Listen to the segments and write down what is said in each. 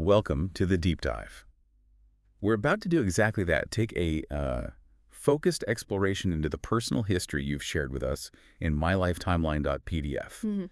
Welcome to the deep dive. We're about to do exactly that. Take a focused exploration into the personal history you've shared with us in mylifetimeline.pdf.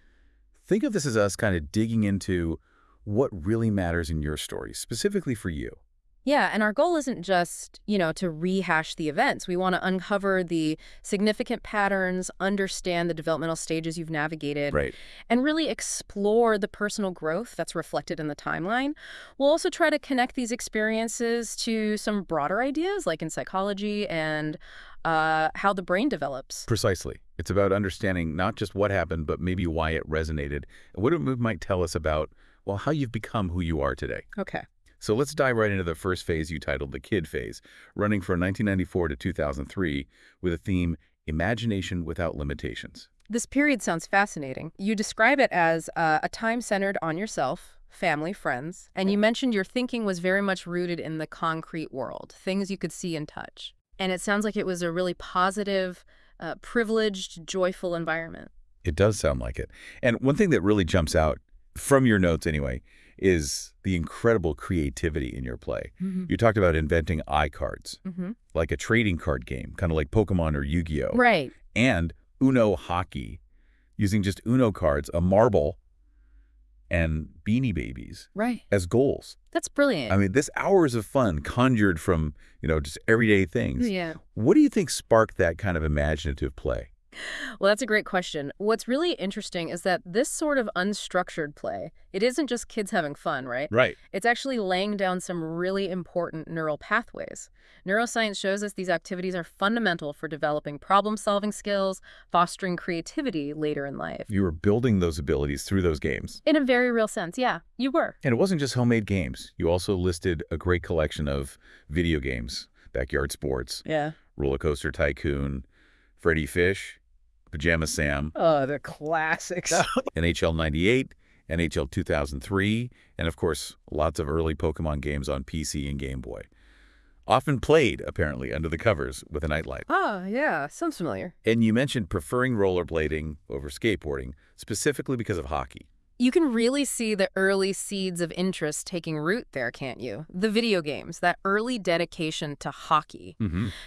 Think of this as us kind of digging into what really matters in your story, specifically for you. Yeah, and our goal isn't just, to rehash the events. We want to uncover the significant patterns, understand the developmental stages you've navigated, Right. and really explore the personal growth that's reflected in the timeline. We'll also try to connect these experiences to some broader ideas, like in psychology and how the brain develops. Precisely. It's about understanding not just what happened, but maybe why it resonated, and what it might tell us about, well, how you've become who you are today. Okay. So let's dive right into the first phase you titled the kid phase, running from 1994 to 2003 with a theme, Imagination Without Limitations. This period sounds fascinating. You describe it as a time centered on yourself, family, friends, and you mentioned your thinking was very much rooted in the concrete world, things you could see and touch. And it sounds like it was a really positive, privileged, joyful environment. It does sound like it. And one thing that really jumps out, from your notes anyway, is the incredible creativity in your play. You talked about inventing iCards, like a trading card game, kind of like Pokemon or Yu-Gi-Oh! Right. And Uno hockey, using just Uno cards, a marble, and Beanie Babies as goals. That's brilliant. I mean, this hours of fun conjured from, just everyday things. Yeah. What do you think sparked that kind of imaginative play? Well, that's a great question. What's really interesting is that this sort of unstructured play, it isn't just kids having fun, right? Right. It's actually laying down some really important neural pathways. Neuroscience shows us these activities are fundamental for developing problem-solving skills, fostering creativity later in life. You were building those abilities through those games. In a very real sense, yeah, you were. And it wasn't just homemade games. You also listed a great collection of video games, Backyard Sports, Yeah. Roller Coaster Tycoon, Freddy Fish, Pajama Sam, Oh, the classics. NHL 98, NHL 2003, and of course, lots of early Pokemon games on PC and Game Boy. Often played, apparently, under the covers with a nightlight. Oh, yeah, sounds familiar. And you mentioned preferring rollerblading over skateboarding, specifically because of hockey. You can really see the early seeds of interest taking root there, can't you? The video games, that early dedication to hockey.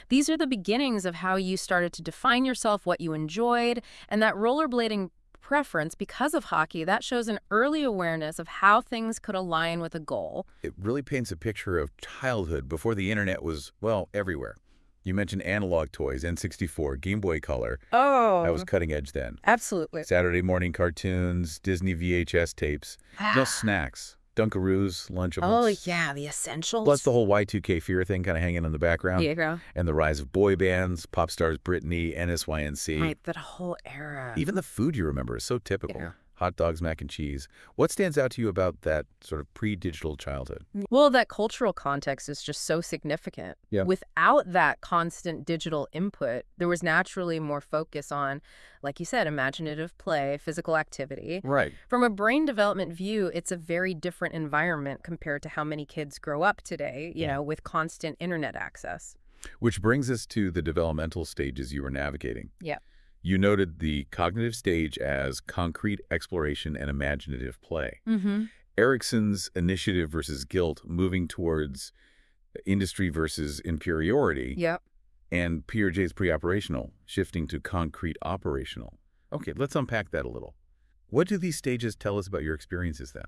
These are the beginnings of how you started to define yourself, what you enjoyed, and that rollerblading preference because of hockey, that shows an early awareness of how things could align with a goal. It really paints a picture of childhood before the internet was, well, everywhere. You mentioned analog toys, N64, Game Boy Color. Oh. That was cutting edge then. Absolutely. Saturday morning cartoons, Disney VHS tapes, no snacks, Dunkaroos, Lunchables. Oh, yeah, the essentials. Plus the whole Y2K fear thing kind of hanging in the background. Yeah. And the rise of boy bands, pop stars Britney, NSYNC. Right, that whole era. Even the food you remember is so typical. Yeah. Hot dogs, mac and cheese. What stands out to you about that sort of pre-digital childhood? Well, that cultural context is just so significant. Yeah. Without that constant digital input, there was naturally more focus on, like you said, imaginative play, physical activity. Right. From a brain development view, it's a very different environment compared to how many kids grow up today, with constant internet access. Which brings us to the developmental stages you were navigating. Yeah. You noted the cognitive stage as concrete exploration and imaginative play. Erickson's initiative versus guilt, moving towards industry versus inferiority. Yep. And Piaget's pre-operational, shifting to concrete operational. Okay, let's unpack that a little. What do these stages tell us about your experiences then?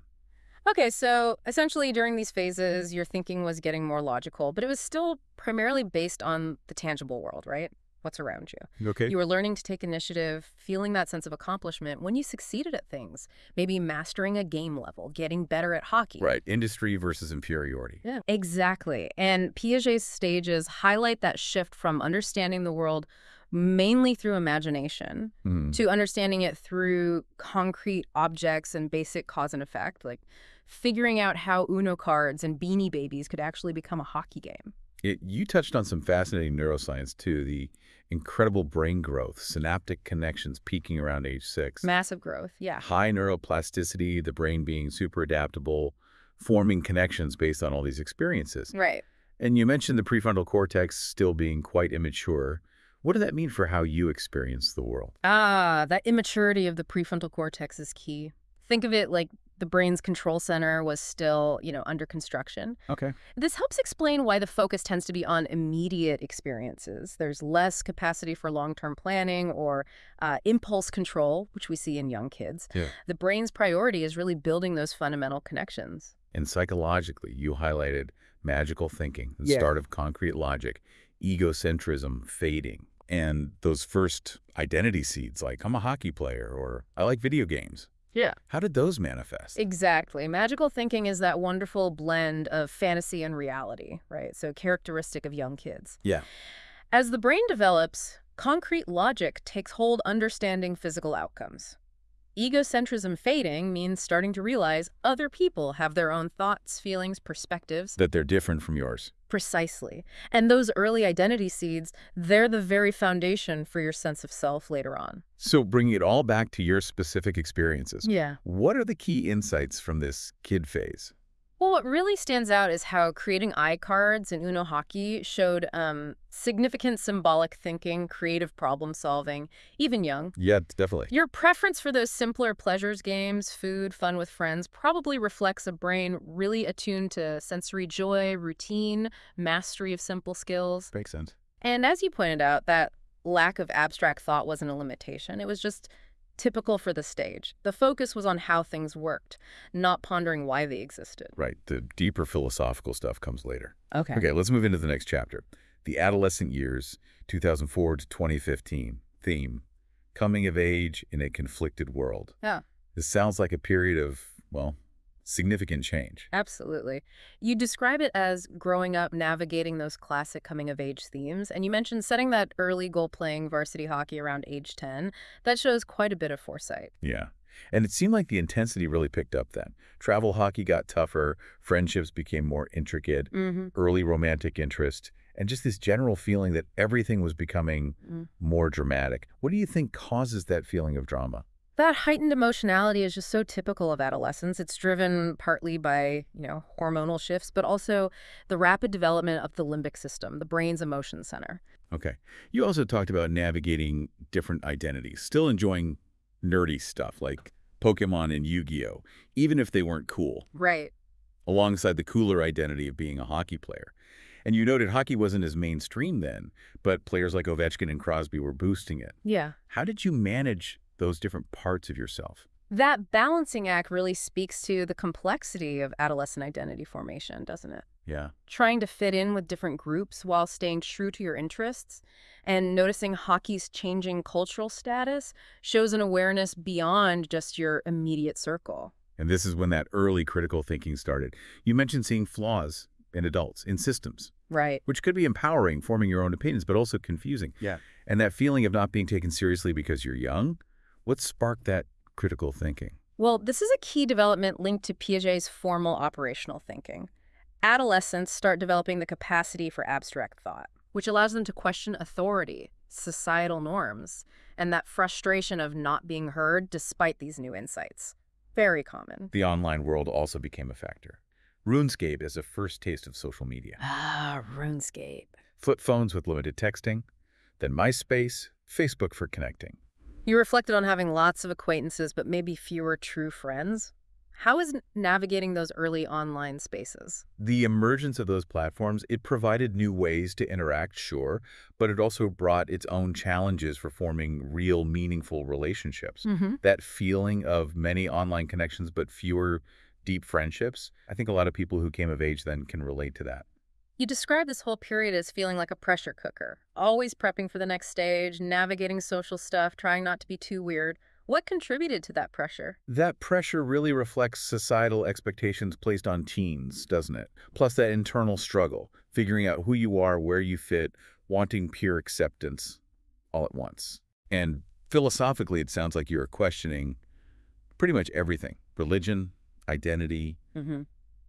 Okay, so essentially during these phases, your thinking was getting more logical, but it was still primarily based on the tangible world, right? What's around you. Okay. You were learning to take initiative, feeling that sense of accomplishment when you succeeded at things, maybe mastering a game level, getting better at hockey. Right, industry versus inferiority. Yeah, exactly. And Piaget's stages highlight that shift from understanding the world mainly through imagination to understanding it through concrete objects and basic cause and effect, like figuring out how Uno cards and Beanie Babies could actually become a hockey game. You touched on some fascinating neuroscience, too, the incredible brain growth, synaptic connections peaking around age 6. Massive growth, yeah. High neuroplasticity, the brain being super adaptable, forming connections based on all these experiences. Right. And you mentioned the prefrontal cortex still being quite immature. What does that mean for how you experience the world? That immaturity of the prefrontal cortex is key. Think of it like The brain's control center was still, under construction. Okay. This helps explain why the focus tends to be on immediate experiences. There's less capacity for long-term planning or impulse control, which we see in young kids. Yeah. The brain's priority is really building those fundamental connections. And psychologically, you highlighted magical thinking, the Yeah. start of concrete logic, egocentrism fading, and those first identity seeds like I'm a hockey player or I like video games. Yeah. How did those manifest? Exactly. Magical thinking is that wonderful blend of fantasy and reality, right? So characteristic of young kids. Yeah. As the brain develops, concrete logic takes hold understanding physical outcomes. Egocentrism fading means starting to realize other people have their own thoughts, feelings, perspectives. That they're different from yours. Precisely. And those early identity seeds, they're the very foundation for your sense of self later on. So bringing it all back to your specific experiences. Yeah. What are the key insights from this kid phase? Well, what really stands out is how creating iCards and Uno hockey showed significant symbolic thinking, creative problem solving, even young. Yeah, definitely. Your preference for those simpler pleasures games, food, fun with friends, probably reflects a brain really attuned to sensory joy, routine, mastery of simple skills. Makes sense. And as you pointed out, that lack of abstract thought wasn't a limitation. It was just typical for the stage. The focus was on how things worked, not pondering why they existed. Right. The deeper philosophical stuff comes later. Okay. Okay, let's move into the next chapter. The adolescent years, 2004 to 2015. Theme, coming of age in a conflicted world. Yeah. This sounds like a period of, well, significant change. Absolutely. You describe it as growing up, navigating those classic coming-of-age themes, and you mentioned setting that early goal playing varsity hockey around age 10. That shows quite a bit of foresight. Yeah. And it seemed like the intensity really picked up then. Travel hockey got tougher, friendships became more intricate, early romantic interest, and just this general feeling that everything was becoming more dramatic. What do you think causes that feeling of drama? That heightened emotionality is just so typical of adolescence. It's driven partly by, hormonal shifts, but also the rapid development of the limbic system, the brain's emotion center. Okay. You also talked about navigating different identities, still enjoying nerdy stuff like Pokemon and Yu-Gi-Oh, even if they weren't cool, Right. alongside the cooler identity of being a hockey player. And you noted hockey wasn't as mainstream then, but players like Ovechkin and Crosby were boosting it. Yeah. How did you manage those different parts of yourself? That balancing act really speaks to the complexity of adolescent identity formation, doesn't it? Yeah. Trying to fit in with different groups while staying true to your interests and noticing hockey's changing cultural status shows an awareness beyond just your immediate circle. And this is when that early critical thinking started. You mentioned seeing flaws in adults, in systems, Right. which could be empowering, forming your own opinions, but also confusing. Yeah. And that feeling of not being taken seriously because you're young, what sparked that critical thinking? Well, this is a key development linked to Piaget's formal operational thinking. Adolescents start developing the capacity for abstract thought, which allows them to question authority, societal norms, and that frustration of not being heard despite these new insights. Very common. The online world also became a factor. RuneScape as a first taste of social media. RuneScape. Flip phones with limited texting, then MySpace, Facebook for connecting. You reflected on having lots of acquaintances, but maybe fewer true friends. How is navigating those early online spaces? The emergence of those platforms, it provided new ways to interact, sure, but it also brought its own challenges for forming real, meaningful relationships. That feeling of many online connections but fewer deep friendships, I think a lot of people who came of age then can relate to that. You describe this whole period as feeling like a pressure cooker, always prepping for the next stage, navigating social stuff, trying not to be too weird. What contributed to that pressure? That pressure really reflects societal expectations placed on teens, doesn't it? Plus that internal struggle, figuring out who you are, where you fit, wanting peer acceptance all at once. And philosophically, it sounds like you're questioning pretty much everything. Religion, identity,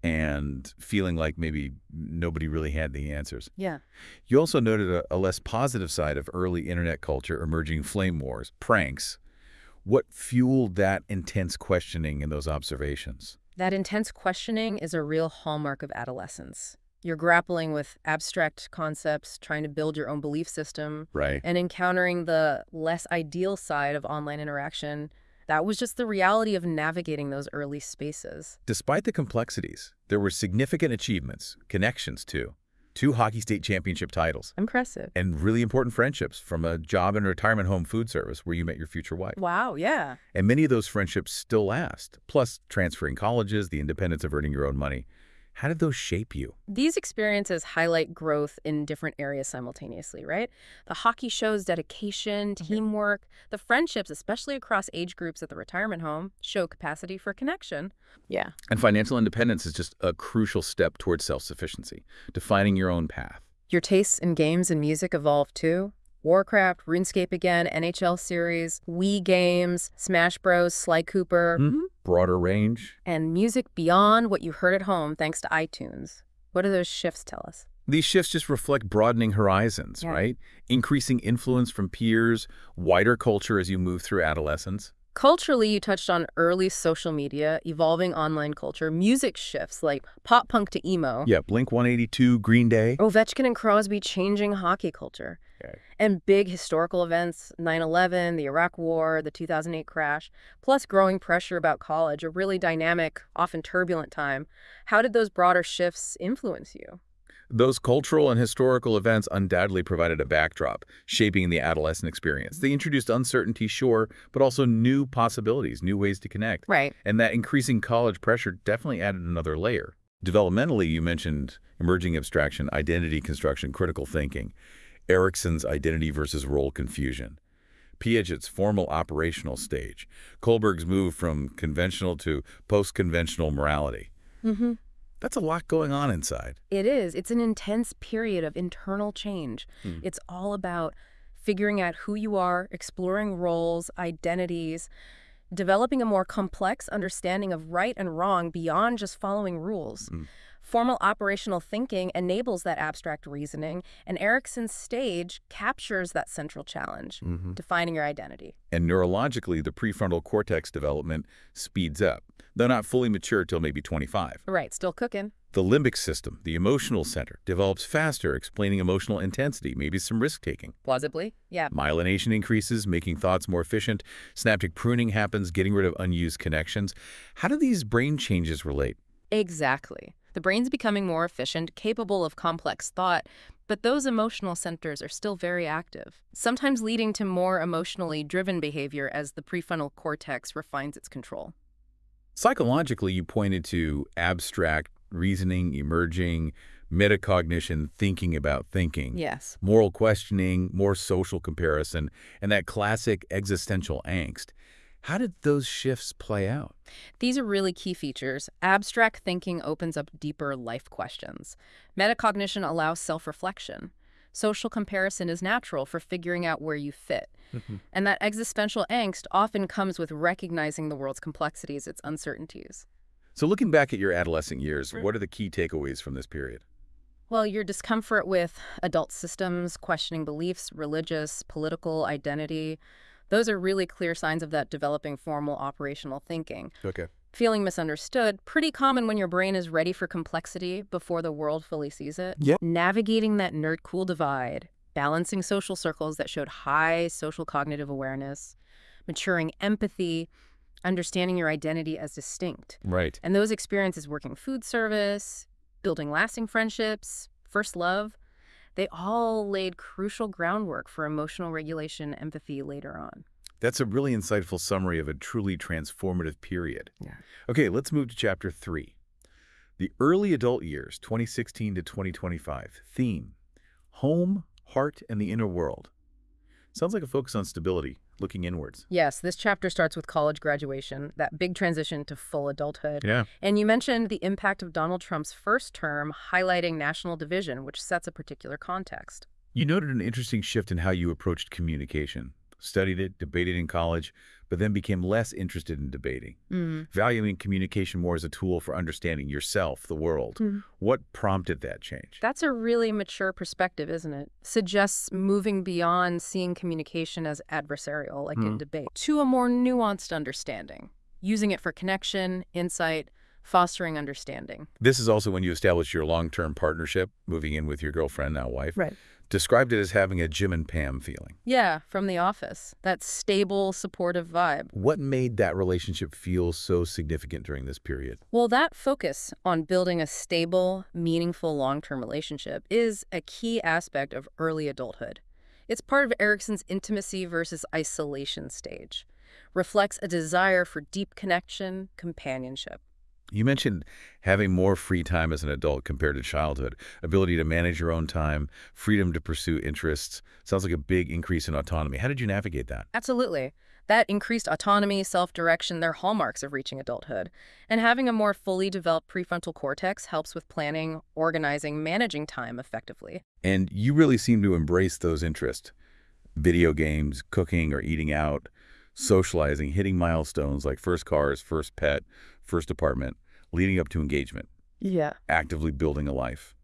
and feeling like maybe nobody really had the answers. Yeah. You also noted a less positive side of early internet culture, emerging flame wars, pranks. What fueled that intense questioning and those observations? That intense questioning is a real hallmark of adolescence. You're grappling with abstract concepts, trying to build your own belief system, Right. and encountering the less ideal side of online interaction, That was just the reality of navigating those early spaces. Despite the complexities, there were significant achievements, connections too. 2 hockey state championship titles. Impressive. And really important friendships, from a job in a retirement home food service where you met your future wife. Wow, yeah. And many of those friendships still last, plus transferring colleges, the independence of earning your own money. How did those shape you? These experiences highlight growth in different areas simultaneously, right? The hockey shows dedication, teamwork. The friendships, especially across age groups at the retirement home, show capacity for connection. Yeah. And financial independence is just a crucial step towards self-sufficiency, defining your own path. Your tastes in games and music evolve too. Warcraft, RuneScape again, NHL series, Wii games, Smash Bros, Sly Cooper. Broader range. And music beyond what you heard at home thanks to iTunes. What do those shifts tell us? These shifts just reflect broadening horizons, right? Increasing influence from peers, wider culture as you move through adolescence. Culturally, you touched on early social media, evolving online culture, music shifts like pop punk to emo. Yeah, Blink-182, Green Day. Ovechkin and Crosby changing hockey culture. Okay. And big historical events, 9/11, the Iraq War, the 2008 crash, plus growing pressure about college, a really dynamic, often turbulent time. How did those broader shifts influence you? Those cultural and historical events undoubtedly provided a backdrop, shaping the adolescent experience. They introduced uncertainty, sure, but also new possibilities, new ways to connect. Right. And that increasing college pressure definitely added another layer. Developmentally, you mentioned emerging abstraction, identity construction, critical thinking, Erickson's identity versus role confusion, Piaget's formal operational stage, Kohlberg's move from conventional to post-conventional morality. That's a lot going on inside. It is. It's an intense period of internal change. It's all about figuring out who you are, exploring roles, identities, developing a more complex understanding of right and wrong beyond just following rules. Formal operational thinking enables that abstract reasoning, and Erickson's stage captures that central challenge, defining your identity. And neurologically, the prefrontal cortex development speeds up, though not fully mature till maybe 25. Right, still cooking. The limbic system, the emotional center, develops faster, explaining emotional intensity, maybe some risk-taking. Plausibly, yeah. Myelination increases, making thoughts more efficient. Synaptic pruning happens, getting rid of unused connections. How do these brain changes relate? Exactly. The brain's becoming more efficient, capable of complex thought, but those emotional centers are still very active, sometimes leading to more emotionally driven behavior as the prefrontal cortex refines its control. Psychologically, you pointed to abstract reasoning, emerging, metacognition, thinking about thinking. Yes. Moral questioning, more social comparison, and that classic existential angst. How did those shifts play out? These are really key features. Abstract thinking opens up deeper life questions. Metacognition allows self-reflection. Social comparison is natural for figuring out where you fit. And that existential angst often comes with recognizing the world's complexities, its uncertainties. So looking back at your adolescent years, what are the key takeaways from this period? Well, your discomfort with adult systems, questioning beliefs, religious, political identity, those are really clear signs of that developing formal operational thinking. Okay. Feeling misunderstood, pretty common when your brain is ready for complexity before the world fully sees it. Yep. Navigating that nerd-cool divide, balancing social circles that showed high social cognitive awareness, maturing empathy, understanding your identity as distinct. Right. And those experiences working food service, building lasting friendships, first love, they all laid crucial groundwork for emotional regulation and empathy later on. That's a really insightful summary of a truly transformative period. Yeah. Okay, let's move to Chapter 3. The early adult years, 2016 to 2025. Theme: home, heart, and the inner world. Sounds like a focus on stability, looking inwards. Yes, this chapter starts with college graduation, that big transition to full adulthood. Yeah. And you mentioned the impact of Donald Trump's first term highlighting national division, which sets a particular context. You noted an interesting shift in how you approached communication. Studied it, debated in college, but then became less interested in debating. Valuing communication more as a tool for understanding yourself, the world. What prompted that change? That's a really mature perspective, isn't it? Suggests moving beyond seeing communication as adversarial, like in debate, to a more nuanced understanding, using it for connection, insight, fostering understanding. This is also when you established your long-term partnership, moving in with your girlfriend, now wife. Right. Described it as having a Jim and Pam feeling. Yeah, from The Office. That stable, supportive vibe. What made that relationship feel so significant during this period? Well, that focus on building a stable, meaningful long-term relationship is a key aspect of early adulthood. It's part of Erickson's intimacy versus isolation stage. Reflects a desire for deep connection, companionship. You mentioned having more free time as an adult compared to childhood, ability to manage your own time, freedom to pursue interests. Sounds like a big increase in autonomy. How did you navigate that? Absolutely. That increased autonomy, self-direction, they're hallmarks of reaching adulthood. And having a more fully developed prefrontal cortex helps with planning, organizing, managing time effectively. And you really seem to embrace those interests. Video games, cooking or eating out, socializing, hitting milestones like first cars, first pet, first apartment, leading up to engagement, Yeah. actively building a life.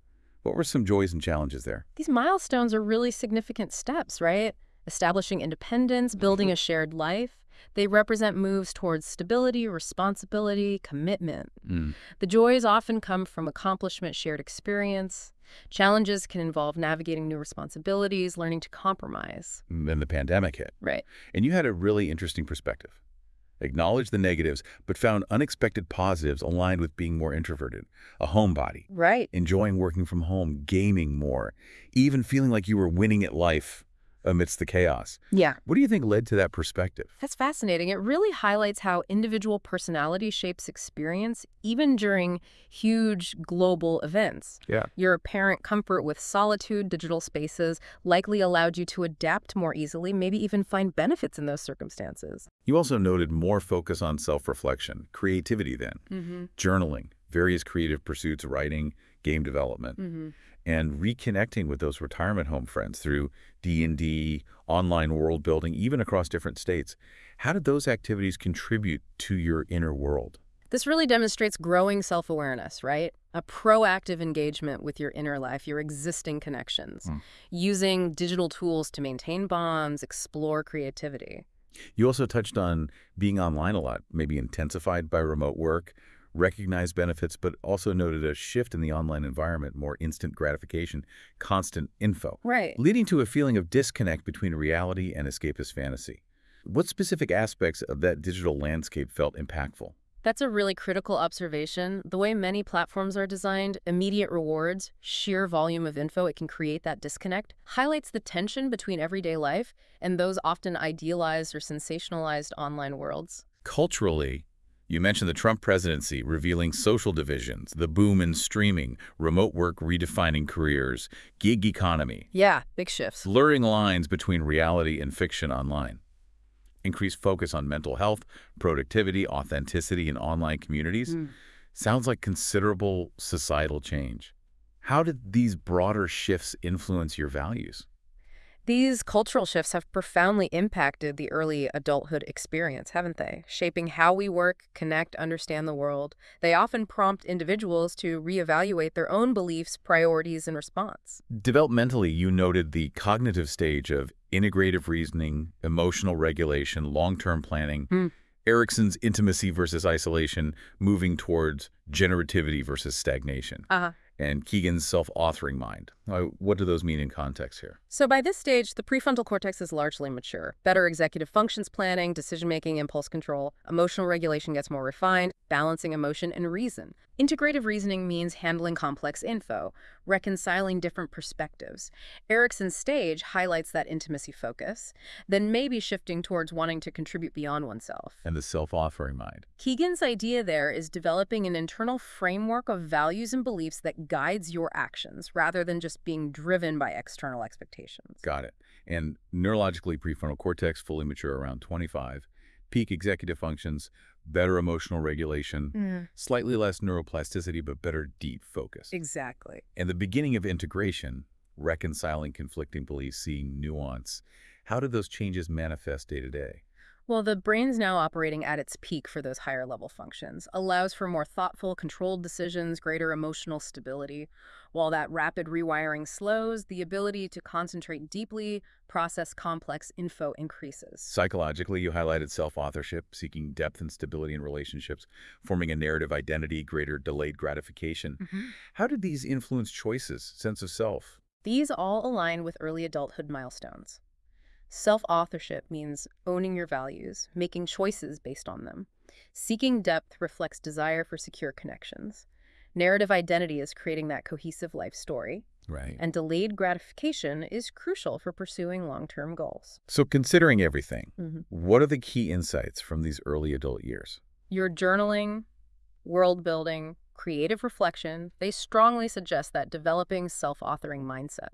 What were some joys and challenges there? These milestones are really significant steps, right? Establishing independence, building a shared life. They represent moves towards stability, responsibility, commitment. Mm. The joys often come from accomplishment, shared experience. Challenges can involve navigating new responsibilities, learning to compromise. Then the pandemic hit. Right. And you had a really interesting perspective. Acknowledged the negatives, but found unexpected positives aligned with being more introverted, a homebody, Right. enjoying working from home, gaming more, even feeling like you were winning at life amidst the chaos. Yeah. What do you think led to that perspective? That's fascinating. It really highlights how individual personality shapes experience, even during huge global events. Yeah. Your apparent comfort with solitude, digital spaces, likely allowed you to adapt more easily, maybe even find benefits in those circumstances. You also noted more focus on self-reflection, creativity then, journaling, various creative pursuits, writing, game development, and reconnecting with those retirement home friends through D&D, online world building, even across different states. How did those activities contribute to your inner world? This really demonstrates growing self-awareness, right? A proactive engagement with your inner life, your existing connections, using digital tools to maintain bonds, explore creativity. You also touched on being online a lot, maybe intensified by remote work, recognized benefits, but also noted a shift in the online environment, more instant gratification, constant info, Right. leading to a feeling of disconnect between reality and escapist fantasy. What specific aspects of that digital landscape felt impactful? That's a really critical observation. The way many platforms are designed, immediate rewards, sheer volume of info, it can create that disconnect, highlights the tension between everyday life and those often idealized or sensationalized online worlds. Culturally, you mentioned the Trump presidency revealing social divisions, the boom in streaming, remote work redefining careers, gig economy, Yeah, big shifts. blurring lines between reality and fiction online. Increased focus on mental health, productivity, authenticity in online communities. Sounds like considerable societal change. How did these broader shifts influence your values? These cultural shifts have profoundly impacted the early adulthood experience, haven't they? Shaping how we work, connect, understand the world. They often prompt individuals to reevaluate their own beliefs, priorities, and response. Developmentally, you noted the cognitive stage of integrative reasoning, emotional regulation, long-term planning, Erickson's intimacy versus isolation, moving towards generativity versus stagnation, and Keegan's self-authoring mind. What do those mean in context here? So by this stage, the prefrontal cortex is largely mature. Better executive functions planning, decision-making, impulse control. Emotional regulation gets more refined, balancing emotion and reason. Integrative reasoning means handling complex info, reconciling different perspectives. Erickson's stage highlights that intimacy focus, then maybe shifting towards wanting to contribute beyond oneself. And the self-authoring mind. Keegan's idea there is developing an internal framework of values and beliefs that guides your actions, rather than just being driven by external expectations. Got it. And neurologically, prefrontal cortex fully mature around 25. Peak executive functions, better emotional regulation, slightly less neuroplasticity, but better deep focus. Exactly. And the beginning of integration, reconciling conflicting beliefs, seeing nuance. How did those changes manifest day to day? Well, the brain's now operating at its peak for those higher level functions, allows for more thoughtful, controlled decisions, greater emotional stability. While that rapid rewiring slows, the ability to concentrate deeply, process complex info increases. Psychologically, you highlighted self-authorship, seeking depth and stability in relationships, forming a narrative identity, greater delayed gratification. How did these influence choices, sense of self, These all align with early adulthood milestones. Self-authorship means owning your values, making choices based on them. Seeking depth reflects desire for secure connections. Narrative identity is creating that cohesive life story. Right. And delayed gratification is crucial for pursuing long-term goals. So considering everything, Mm-hmm. what are the key insights from these early adult years? Your journaling, world building, creative reflection, they strongly suggest that developing self-authoring mindset.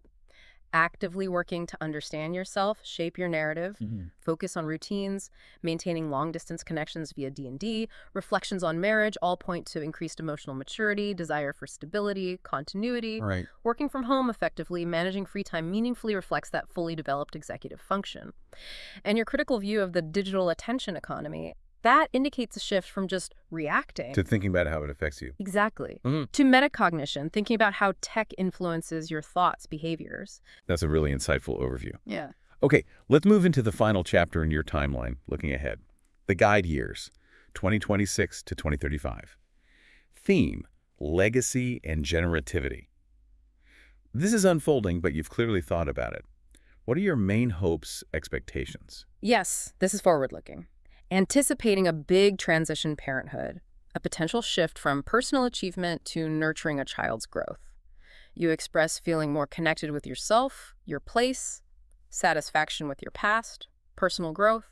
Actively working to understand yourself, shape your narrative, focus on routines, maintaining long-distance connections via D&D, reflections on marriage all point to increased emotional maturity, desire for stability, continuity. Right. Working from home effectively, managing free time meaningfully reflects that fully developed executive function. And your critical view of the digital attention economy, that indicates a shift from just reacting To thinking about how it affects you. exactly Mhm. to metacognition, thinking about how tech influences your thoughts, behaviors. That's a really insightful overview. Yeah. Okay, let's move into the final chapter in your timeline, looking ahead. The guide years, 2026 to 2035. Theme, legacy and generativity. This is unfolding, but you've clearly thought about it. What are your main hopes, expectations? Yes, this is forward-looking. Anticipating a big transition parenthood, a potential shift from personal achievement to nurturing a child's growth. You express feeling more connected with yourself, your place, satisfaction with your past, personal growth.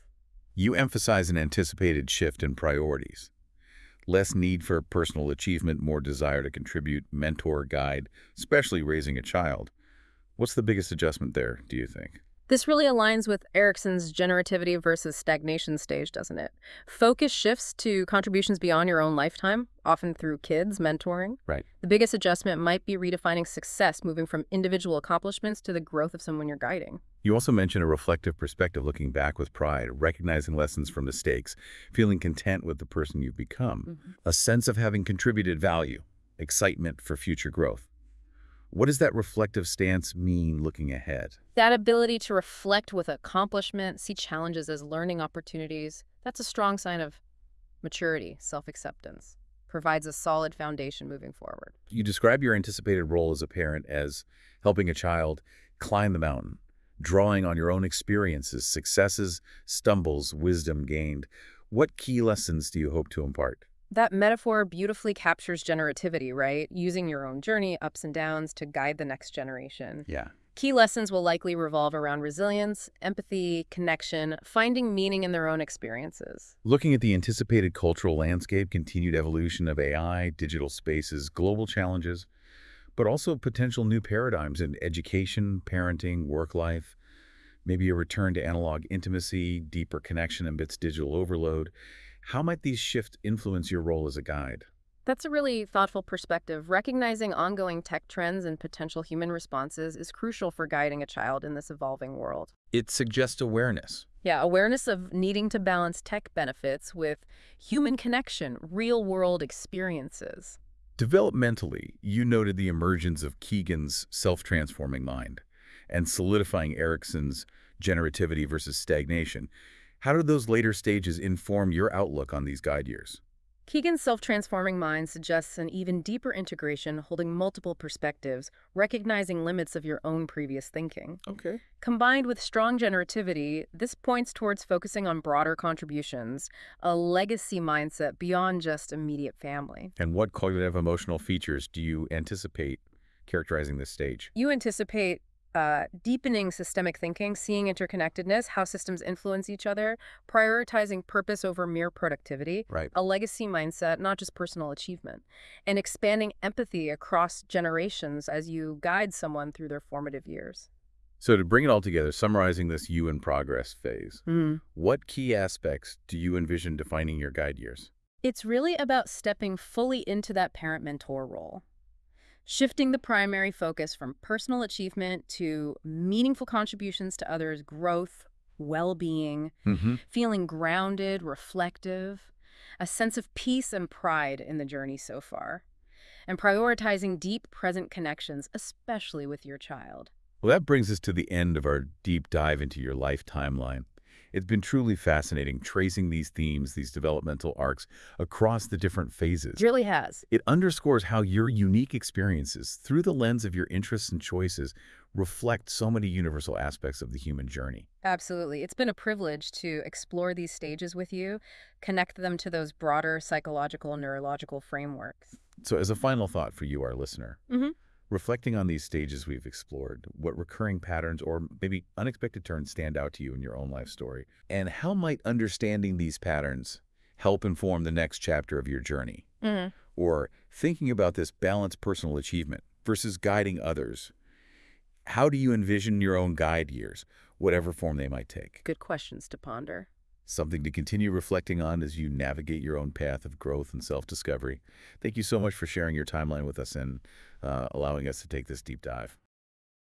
You emphasize an anticipated shift in priorities. Less need for personal achievement, more desire to contribute, mentor, guide, especially raising a child. What's the biggest adjustment there, do you think? This really aligns with Erickson's generativity versus stagnation stage, doesn't it? Focus shifts to contributions beyond your own lifetime, often through kids, mentoring. Right. The biggest adjustment might be redefining success, moving from individual accomplishments to the growth of someone you're guiding. You also mention a reflective perspective, looking back with pride, recognizing lessons from mistakes, feeling content with the person you've become, a sense of having contributed value, excitement for future growth. What does that reflective stance mean looking ahead? That ability to reflect with accomplishment, see challenges as learning opportunities, that's a strong sign of maturity, self-acceptance. Provides a solid foundation moving forward. You describe your anticipated role as a parent as helping a child climb the mountain, drawing on your own experiences, successes, stumbles, wisdom gained. What key lessons do you hope to impart? That metaphor beautifully captures generativity, right? Using your own journey, ups and downs, to guide the next generation. Yeah. Key lessons will likely revolve around resilience, empathy, connection, finding meaning in their own experiences. Looking at the anticipated cultural landscape, continued evolution of AI, digital spaces, global challenges, but also potential new paradigms in education, parenting, work life, maybe a return to analog intimacy, deeper connection amidst digital overload. How might these shifts influence your role as a guide? That's a really thoughtful perspective. Recognizing ongoing tech trends and potential human responses is crucial for guiding a child in this evolving world. It suggests awareness. Yeah, awareness of needing to balance tech benefits with human connection, real-world experiences. Developmentally, you noted the emergence of Keegan's self-transforming mind and solidifying Erickson's generativity versus stagnation. How do those later stages inform your outlook on these guide years? Keegan's self-transforming mind suggests an even deeper integration, holding multiple perspectives, recognizing limits of your own previous thinking. Okay. Combined with strong generativity, this points towards focusing on broader contributions, a legacy mindset beyond just immediate family. And what cognitive emotional features do you anticipate characterizing this stage? You anticipate deepening systemic thinking, seeing interconnectedness, how systems influence each other, prioritizing purpose over mere productivity, Right. a legacy mindset, not just personal achievement, and expanding empathy across generations as you guide someone through their formative years. So to bring it all together, summarizing this you in progress phase, what key aspects do you envision defining your guide years? It's really about stepping fully into that parent-mentor role. Shifting the primary focus from personal achievement to meaningful contributions to others, growth, well-being, feeling grounded, reflective, a sense of peace and pride in the journey so far, and prioritizing deep present connections, especially with your child. Well, that brings us to the end of our deep dive into your life timeline. It's been truly fascinating tracing these themes, these developmental arcs, across the different phases. It really has. It underscores how your unique experiences, through the lens of your interests and choices, reflect so many universal aspects of the human journey. Absolutely. It's been a privilege to explore these stages with you, connect them to those broader psychological and neurological frameworks. So as a final thought for you, our listener, Hmm. reflecting on these stages we've explored, what recurring patterns or maybe unexpected turns stand out to you in your own life story? And how might understanding these patterns help inform the next chapter of your journey? Hmm. Or thinking about this balanced personal achievement versus guiding others, how do you envision your own guide years, whatever form they might take? Good questions to ponder. Something to continue reflecting on as you navigate your own path of growth and self-discovery. Thank you so much for sharing your timeline with us and allowing us to take this deep dive.